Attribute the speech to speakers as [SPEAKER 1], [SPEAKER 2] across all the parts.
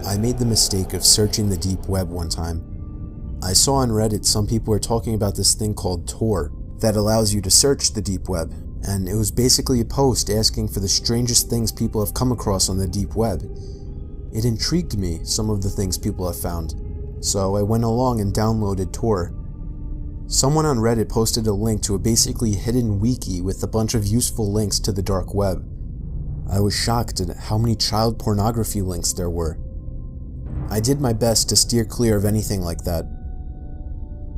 [SPEAKER 1] I made the mistake of searching the deep web one time. I saw on Reddit some people were talking about this thing called Tor that allows you to search the deep web, and it was basically a post asking for the strangest things people have come across on the deep web. It intrigued me, some of the things people have found, so I went along and downloaded Tor. Someone on Reddit posted a link to a basically hidden wiki with a bunch of useful links to the dark web. I was shocked at how many child pornography links there were. I did my best to steer clear of anything like that.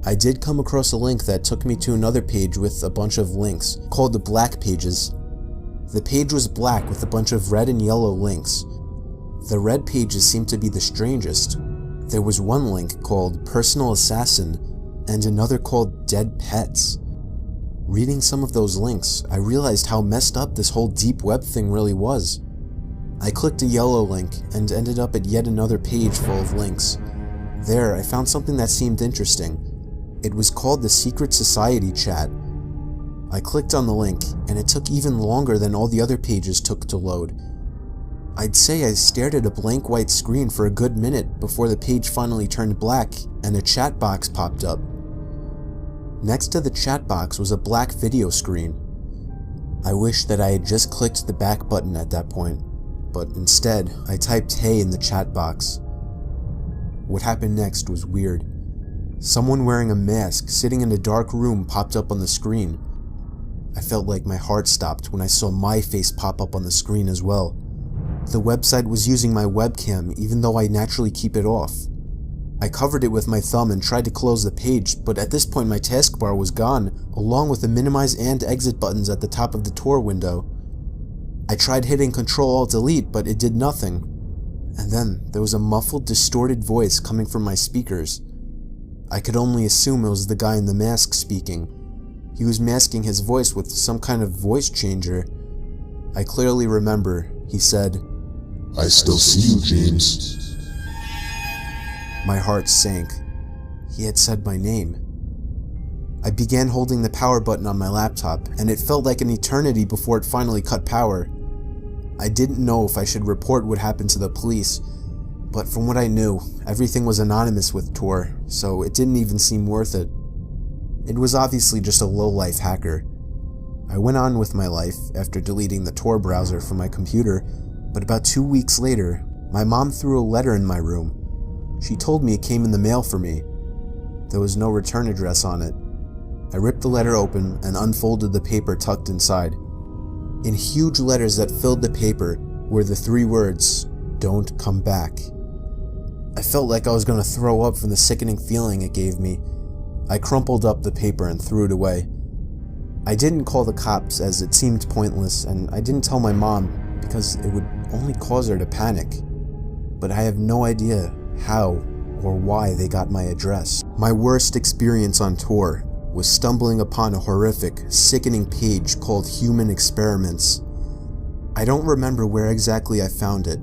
[SPEAKER 1] I did come across a link that took me to another page with a bunch of links, called the Black Pages. The page was black with a bunch of red and yellow links. The red pages seemed to be the strangest. There was one link called Personal Assassin and another called Dead Pets. Reading some of those links, I realized how messed up this whole deep web thing really was. I clicked a yellow link and ended up at yet another page full of links. There, I found something that seemed interesting. It was called the Secret Society chat. I clicked on the link, and it took even longer than all the other pages took to load. I'd say I stared at a blank white screen for a good minute before the page finally turned black and a chat box popped up. Next to the chat box was a black video screen. I wish that I had just clicked the back button at that point, but instead I typed "hey" in the chat box. What happened next was weird. Someone wearing a mask sitting in a dark room popped up on the screen. I felt like my heart stopped when I saw my face pop up on the screen as well. The website was using my webcam even though I naturally keep it off. I covered it with my thumb and tried to close the page, but at this point my taskbar was gone, along with the minimize and exit buttons at the top of the Tor window. I tried hitting Ctrl-Alt-Delete, but it did nothing. And then there was a muffled, distorted voice coming from my speakers. I could only assume it was the guy in the mask speaking. He was masking his voice with some kind of voice changer. I clearly remember, he said,
[SPEAKER 2] "I still see you, James."
[SPEAKER 1] My heart sank. He had said my name. I began holding the power button on my laptop, and it felt like an eternity before it finally cut power. I didn't know if I should report what happened to the police, but from what I knew, everything was anonymous with Tor, so it didn't even seem worth it. It was obviously just a low-life hacker. I went on with my life after deleting the Tor browser from my computer, but about 2 weeks later, my mom threw a letter in my room. She told me it came in the mail for me. There was no return address on it. I ripped the letter open and unfolded the paper tucked inside. In huge letters that filled the paper were the 3 words, "Don't come back." I felt like I was going to throw up from the sickening feeling it gave me. I crumpled up the paper and threw it away. I didn't call the cops as it seemed pointless, and I didn't tell my mom because it would only cause her to panic. But I have no idea how or why they got my address. My worst experience on Tor was stumbling upon a horrific, sickening page called Human Experiments. I don't remember where exactly I found it.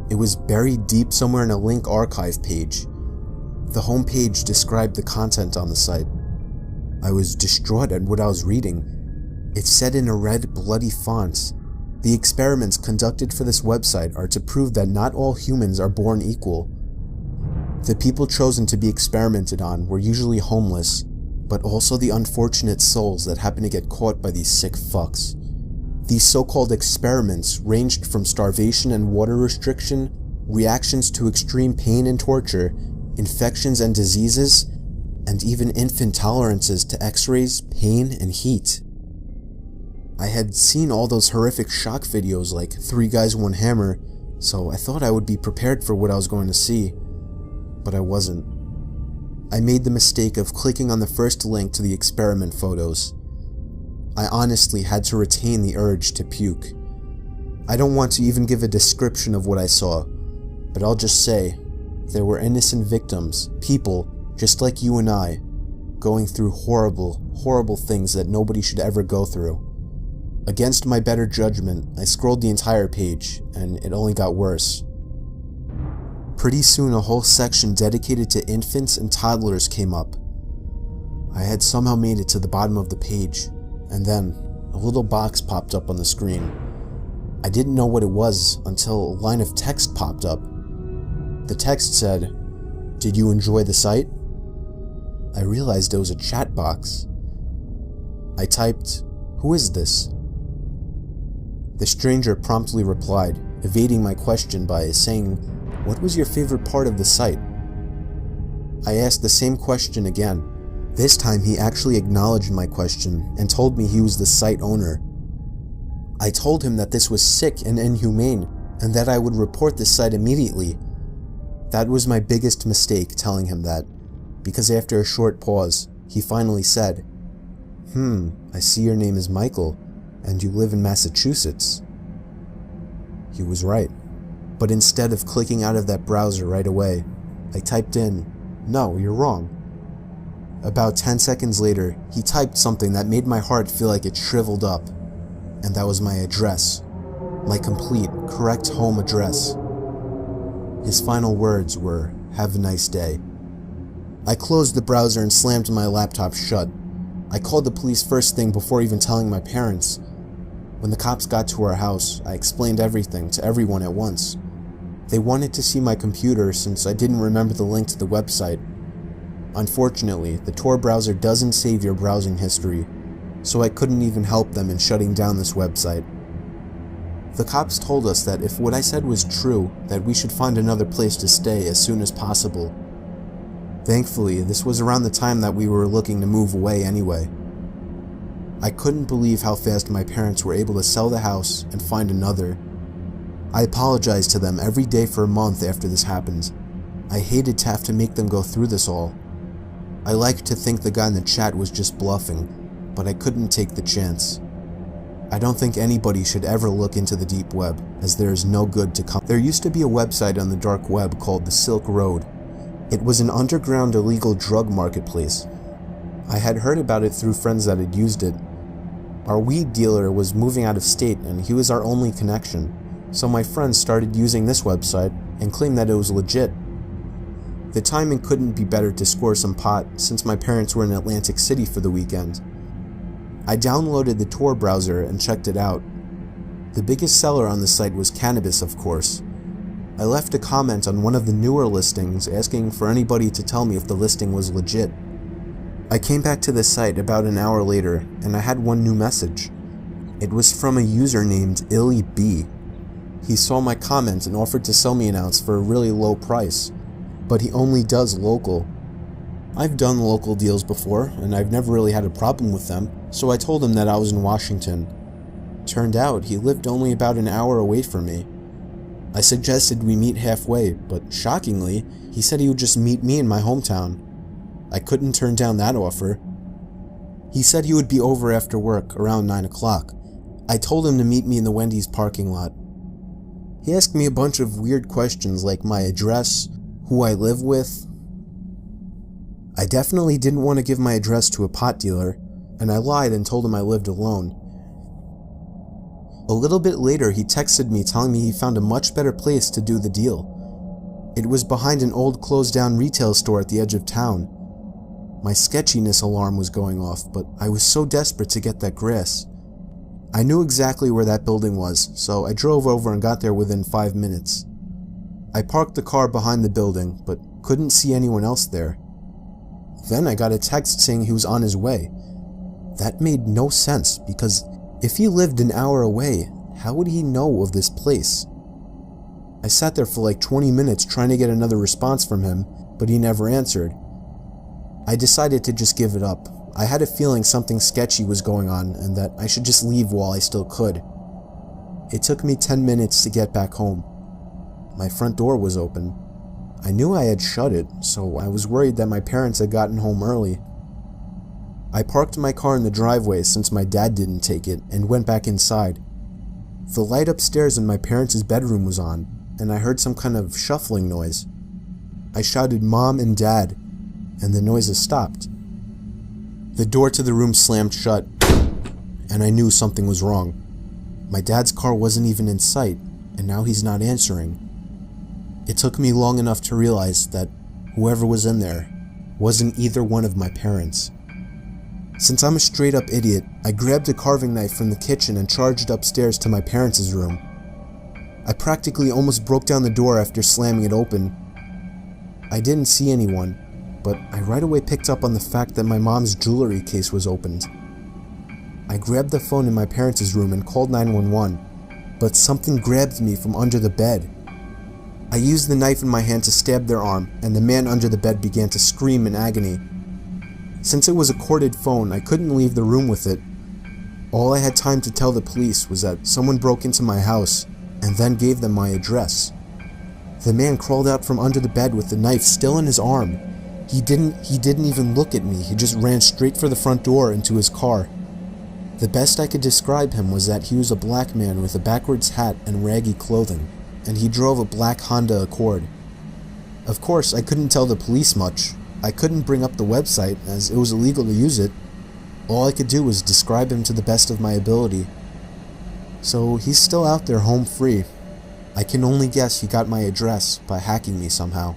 [SPEAKER 1] It was buried deep somewhere in a link archive page. The homepage described the content on the site. I was distraught at what I was reading. It said in a red, bloody font, "The experiments conducted for this website are to prove that not all humans are born equal. The people chosen to be experimented on were usually homeless, but also the unfortunate souls that happen to get caught by these sick fucks. These so-called experiments ranged from starvation and water restriction, reactions to extreme pain and torture, infections and diseases, and even infant tolerances to x-rays, pain, and heat." I had seen all those horrific shock videos like 3 Guys, 1 Hammer, so I thought I would be prepared for what I was going to see, but I wasn't. I made the mistake of clicking on the first link to the experiment photos. I honestly had to retain the urge to puke. I don't want to even give a description of what I saw, but I'll just say, there were innocent victims, people just like you and I, going through horrible, horrible things that nobody should ever go through. Against my better judgment, I scrolled the entire page, and it only got worse. Pretty soon a whole section dedicated to infants and toddlers came up. I had somehow made it to the bottom of the page, and then a little box popped up on the screen. I didn't know what it was until a line of text popped up. The text said, "Did you enjoy the site?" I realized it was a chat box. I typed, "Who is this?" The stranger promptly replied, evading my question by saying, "What was your favorite part of the site?" I asked the same question again. This time he actually acknowledged my question and told me he was the site owner. I told him that this was sick and inhumane and that I would report this site immediately. That was my biggest mistake, telling him that, because after a short pause, he finally said, I see your name is Michael, and you live in Massachusetts." He was right, but instead of clicking out of that browser right away, I typed in, "No, you're wrong." About 10 seconds later, he typed something that made my heart feel like it shriveled up, and that was my address, my complete, correct home address. His final words were, "Have a nice day." I closed the browser and slammed my laptop shut. I called the police first thing before even telling my parents. When the cops got to our house, I explained everything to everyone at once. They wanted to see my computer since I didn't remember the link to the website. Unfortunately, the Tor browser doesn't save your browsing history, so I couldn't even help them in shutting down this website. The cops told us that if what I said was true, that we should find another place to stay as soon as possible. Thankfully, this was around the time that we were looking to move away anyway. I couldn't believe how fast my parents were able to sell the house and find another. I apologized to them every day for a month after this happened. I hated to have to make them go through this all. I liked to think the guy in the chat was just bluffing, but I couldn't take the chance. I don't think anybody should ever look into the deep web, as there is no good to come. There used to be a website on the dark web called the Silk Road. It was an underground illegal drug marketplace. I had heard about it through friends that had used it. Our weed dealer was moving out of state and he was our only connection, so my friends started using this website and claimed that it was legit. The timing couldn't be better to score some pot since my parents were in Atlantic City for the weekend. I downloaded the Tor browser and checked it out. The biggest seller on the site was cannabis, of course. I left a comment on one of the newer listings asking for anybody to tell me if the listing was legit. I came back to the site about an hour later and I had one new message. It was from a user named Illy B. He saw my comment and offered to sell me an ounce for a really low price, but he only does local. I've done local deals before and I've never really had a problem with them, so I told him that I was in Washington. Turned out he lived only about an hour away from me. I suggested we meet halfway, but shockingly, he said he would just meet me in my hometown. I couldn't turn down that offer. He said he would be over after work around 9 o'clock. I told him to meet me in the Wendy's parking lot. He asked me a bunch of weird questions like my address, who I live with. I definitely didn't want to give my address to a pot dealer, and I lied and told him I lived alone. A little bit later, he texted me telling me he found a much better place to do the deal. It was behind an old closed-down retail store at the edge of town. My sketchiness alarm was going off, but I was so desperate to get that grass. I knew exactly where that building was, so I drove over and got there within 5 minutes. I parked the car behind the building, but couldn't see anyone else there. Then I got a text saying he was on his way. That made no sense, because if he lived an hour away, how would he know of this place? I sat there for like 20 minutes trying to get another response from him, but he never answered. I decided to just give it up. I had a feeling something sketchy was going on and that I should just leave while I still could. It took me 10 minutes to get back home. My front door was open. I knew I had shut it, so I was worried that my parents had gotten home early. I parked my car in the driveway since my dad didn't take it and went back inside. The light upstairs in my parents' bedroom was on, and I heard some kind of shuffling noise. I shouted "Mom" and "Dad," and the noises stopped. The door to the room slammed shut, and I knew something was wrong. My dad's car wasn't even in sight, and now he's not answering. It took me long enough to realize that whoever was in there wasn't either one of my parents. Since I'm a straight-up idiot, I grabbed a carving knife from the kitchen and charged upstairs to my parents' room. I practically almost broke down the door after slamming it open, I didn't see anyone, but I right away picked up on the fact that my mom's jewelry case was opened. I grabbed the phone in my parents' room and called 911, but something grabbed me from under the bed. I used the knife in my hand to stab their arm, and the man under the bed began to scream in agony. Since it was a corded phone, I couldn't leave the room with it. All I had time to tell the police was that someone broke into my house and then gave them my address. The man crawled out from under the bed with the knife still in his arm. He didn't even look at me. He just ran straight for the front door into his car. The best I could describe him was that he was a black man with a backwards hat and raggy clothing, and he drove a black Honda Accord. Of course, I couldn't tell the police much. I couldn't bring up the website, as it was illegal to use it. All I could do was describe him to the best of my ability. So he's still out there home free. I can only guess he got my address by hacking me somehow.